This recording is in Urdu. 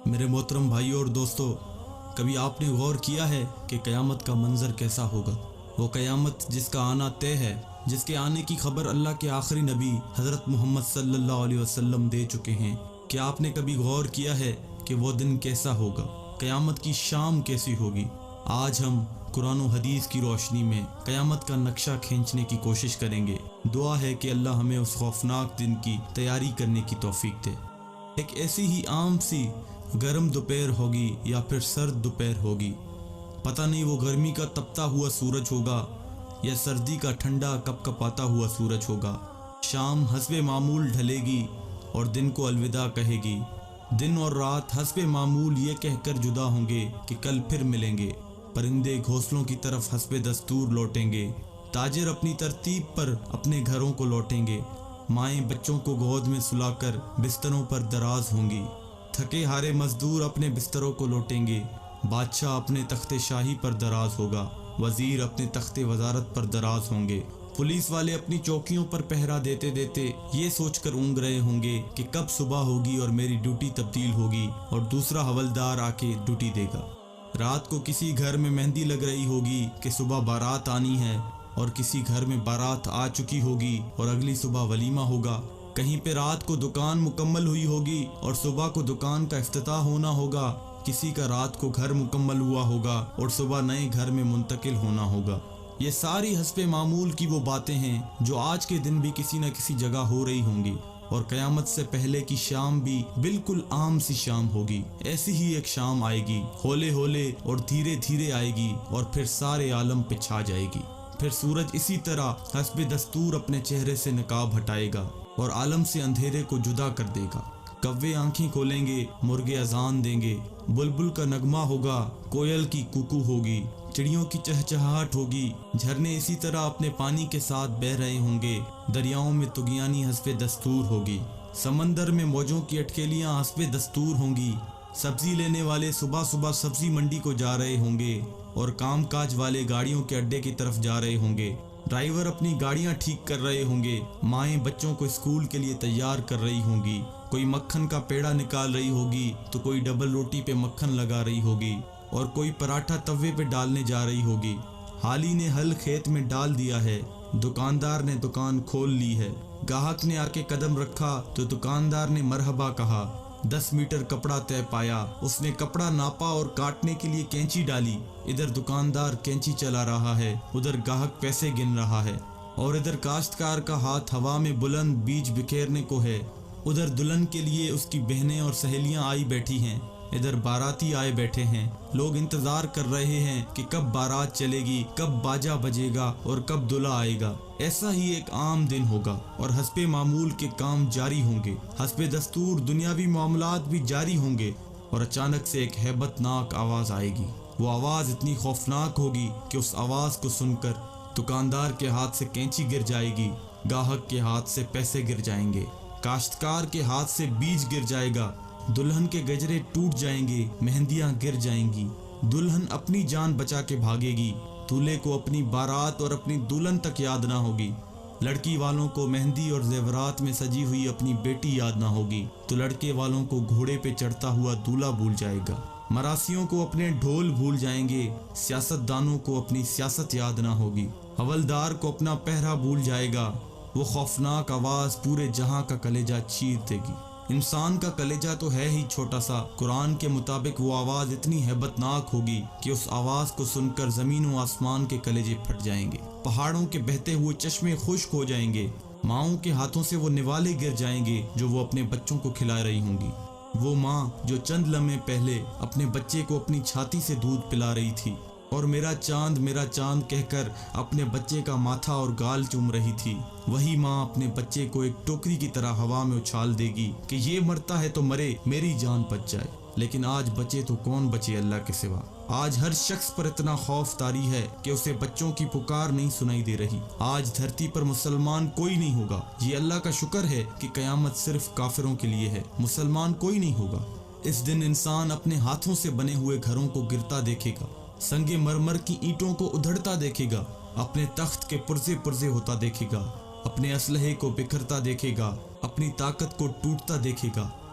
میرے محترم بھائیوں اور دوستوں، کبھی آپ نے غور کیا ہے کہ قیامت کا منظر کیسا ہوگا؟ وہ قیامت جس کا آنا طے ہے، جس کے آنے کی خبر اللہ کے آخری نبی حضرت محمد صلی اللہ علیہ وسلم دے چکے ہیں۔ کیا آپ نے کبھی غور کیا ہے کہ وہ دن کیسا ہوگا؟ قیامت کی شام کیسی ہوگی؟ آج ہم قرآن و حدیث کی روشنی میں قیامت کا نقشہ کھینچنے کی کوشش کریں گے۔ دعا ہے کہ اللہ ہمیں اس خوفناک دن کی تیاری کرنے کی توفیق دے۔ ایک ایسی ہی عام سی گرم دوپہر ہوگی یا پھر سرد دوپہر ہوگی، پتہ نہیں وہ گرمی کا تپتا ہوا سورج ہوگا یا سردی کا ٹھنڈا کپ کپاتا ہوا سورج ہوگا۔ شام حسب معمول ڈھلے گی اور دن کو الوداع کہے گی۔ دن اور رات حسب معمول یہ کہہ کر جدا ہوں گے کہ کل پھر ملیں گے۔ پرندے گھونسلوں کی طرف حسب دستور لوٹیں گے۔ تاجر اپنی ترتیب پر اپنے گھروں کو لوٹیں گے۔ مائیں بچوں کو گود میں سلا کر بستروں پر دراز ہوں گی۔ تھکے ہارے مزدور اپنے بستروں کو لوٹیں گے۔ بادشاہ اپنے تخت شاہی پر دراز ہوگا۔ وزیر اپنے تخت وزارت پر دراز ہوں گے۔ پولیس والے اپنی چوکیوں پر پہرا دیتے دیتے یہ سوچ کر اونگ رہے ہوں گے کہ کب صبح ہوگی اور میری ڈیوٹی تبدیل ہوگی اور دوسرا حوالدار آ کے ڈیوٹی دے گا۔ رات کو کسی گھر میں مہندی لگ رہی ہوگی کہ صبح بارات آنی ہے، اور کسی گھر میں بارات آ چکی ہوگی اور اگلی صبح ولیمہ ہوگا۔ کہیں پہ رات کو دکان مکمل ہوئی ہوگی اور صبح کو دکان کا افتتاح ہونا ہوگا۔ کسی کا رات کو گھر مکمل ہوا ہوگا اور صبح نئے گھر میں منتقل ہونا ہوگا۔ یہ ساری حسب معمول کی وہ باتیں ہیں جو آج کے دن بھی کسی نہ کسی جگہ ہو رہی ہوں گی، اور قیامت سے پہلے کی شام بھی بالکل عام سی شام ہوگی۔ ایسی ہی ایک شام آئے گی، ہولے ہولے اور دھیرے دھیرے آئے گی، اور پھر سارے عالم پہ چھا جائے گی۔ پھر سورج اسی طرح حسب دستور اپنے چہرے سے نقاب ہٹائے گا اور عالم سے اندھیرے کو جدا کر دے گا۔ کوے آنکھیں کھولیں گے، مرغے اذان دیں گے، بلبل کا نغمہ ہوگا، کوئل کی کوکو ہوگی، چڑیوں کی چہچہاہٹ ہوگی، جھرنے اسی طرح اپنے پانی کے ساتھ بہہ رہے ہوں گے، دریاؤں میں طغیانی حسب دستور ہوگی، سمندر میں موجوں کی اٹکیلیاں حسب دستور ہوں گی، سبزی لینے والے صبح صبح سبزی منڈی کو جا رہے ہوں گے اور کام کاج والے گاڑیوں کے اڈے کی طرف جا رہے ہوں گے، ڈرائیور اپنی گاڑیاں ٹھیک کر رہے ہوں گے، مائیں بچوں کو اسکول کے لیے تیار کر رہی ہوں گی، کوئی مکھن کا پیڑا نکال رہی ہوگی تو کوئی ڈبل روٹی پہ مکھن لگا رہی ہوگی، اور کوئی پراٹھا توے پہ ڈالنے جا رہی ہوگی۔ حالی نے ہل کھیت میں ڈال دیا ہے، دکاندار نے دکان کھول لی ہے، گاہک نے آ کے قدم رکھا تو دکاندار نے مرحبا کہا، 10 میٹر کپڑا طے پایا، اس نے کپڑا ناپا اور کاٹنے کے لیے کینچی ڈالی، ادھر دکاندار کینچی چلا رہا ہے، ادھر گاہک پیسے گن رہا ہے، اور ادھر کاشتکار کا ہاتھ ہوا میں بلند بیج بکھیرنے کو ہے، ادھر دلہن کے لیے اس کی بہنیں اور سہیلیاں آئی بیٹھی ہیں، ادھر باراتی آئے بیٹھے ہیں۔ لوگ انتظار کر رہے ہیں کہ کب بارات چلے گی، کب باجا بجے گا اور کب دلہا آئے گا۔ ایسا ہی ایک عام دن ہوگا اور حسب معمول کے کام جاری ہوں گے، حسب دستور دنیاوی معاملات بھی جاری ہوں گے، اور اچانک سے ایک ہیبت ناک آواز آئے گی۔ وہ آواز اتنی خوفناک ہوگی کہ اس آواز کو سن کر دکاندار کے ہاتھ سے کینچی گر جائے گی، گاہک کے ہاتھ سے پیسے گر جائیں گے، کاشتکار کے ہاتھ سے بیج گر جائے گا، دلہن کے گجرے ٹوٹ جائیں گے، مہندیاں گر جائیں گی، دلہن اپنی جان بچا کے بھاگے گی، دولہے کو اپنی بارات اور اپنی دلہن تک یاد نہ ہوگی، لڑکی والوں کو مہندی اور زیورات میں سجی ہوئی اپنی بیٹی یاد نہ ہوگی، تو لڑکے والوں کو گھوڑے پہ چڑھتا ہوا دولہا بھول جائے گا، مراسیوں کو اپنے ڈھول بھول جائیں گے، سیاست دانوں کو اپنی سیاست یاد نہ ہوگی، حوالدار کو اپنا پہرا بھول جائے گا۔ وہ خوفناک آواز پورے جہاں کا کلیجہ چیر دے گی۔ انسان کا کلیجہ تو ہے ہی چھوٹا سا، قرآن کے مطابق وہ آواز اتنی ہیبت ناک ہوگی کہ اس آواز کو سن کر زمین و آسمان کے کلیجے پھٹ جائیں گے، پہاڑوں کے بہتے ہوئے چشمے خشک ہو جائیں گے، ماؤں کے ہاتھوں سے وہ نوالے گر جائیں گے جو وہ اپنے بچوں کو کھلا رہی ہوں گی۔ وہ ماں جو چند لمحے پہلے اپنے بچے کو اپنی چھاتی سے دودھ پلا رہی تھی اور میرا چاند کہہ کر اپنے بچے کا ماتھا اور گال چوم رہی تھی، وہی ماں اپنے بچے کو ایک ٹوکری کی طرح ہوا میں اچھال دے گی کہ یہ مرتا ہے تو مرے، میری جان بچ جائے۔ لیکن آج بچے تو کون بچے اللہ کے سوا؟ آج ہر شخص پر اتنا خوف طاری ہے کہ اسے بچوں کی پکار نہیں سنائی دے رہی۔ آج دھرتی پر مسلمان کوئی نہیں ہوگا۔ یہ اللہ کا شکر ہے کہ قیامت صرف کافروں کے لیے ہے، مسلمان کوئی نہیں ہوگا۔ اس دن انسان اپنے ہاتھوں سے بنے ہوئے گھروں کو گرتا دیکھے گا، سنگ مرمر کی اینٹوں کو ادھڑتا دیکھے گا، اپنے تخت کے پرزے پرزے ہوتا دیکھے گا، اپنے اسلحے کو بکھرتا دیکھے گا، اپنی طاقت کو ٹوٹتا دیکھے گا،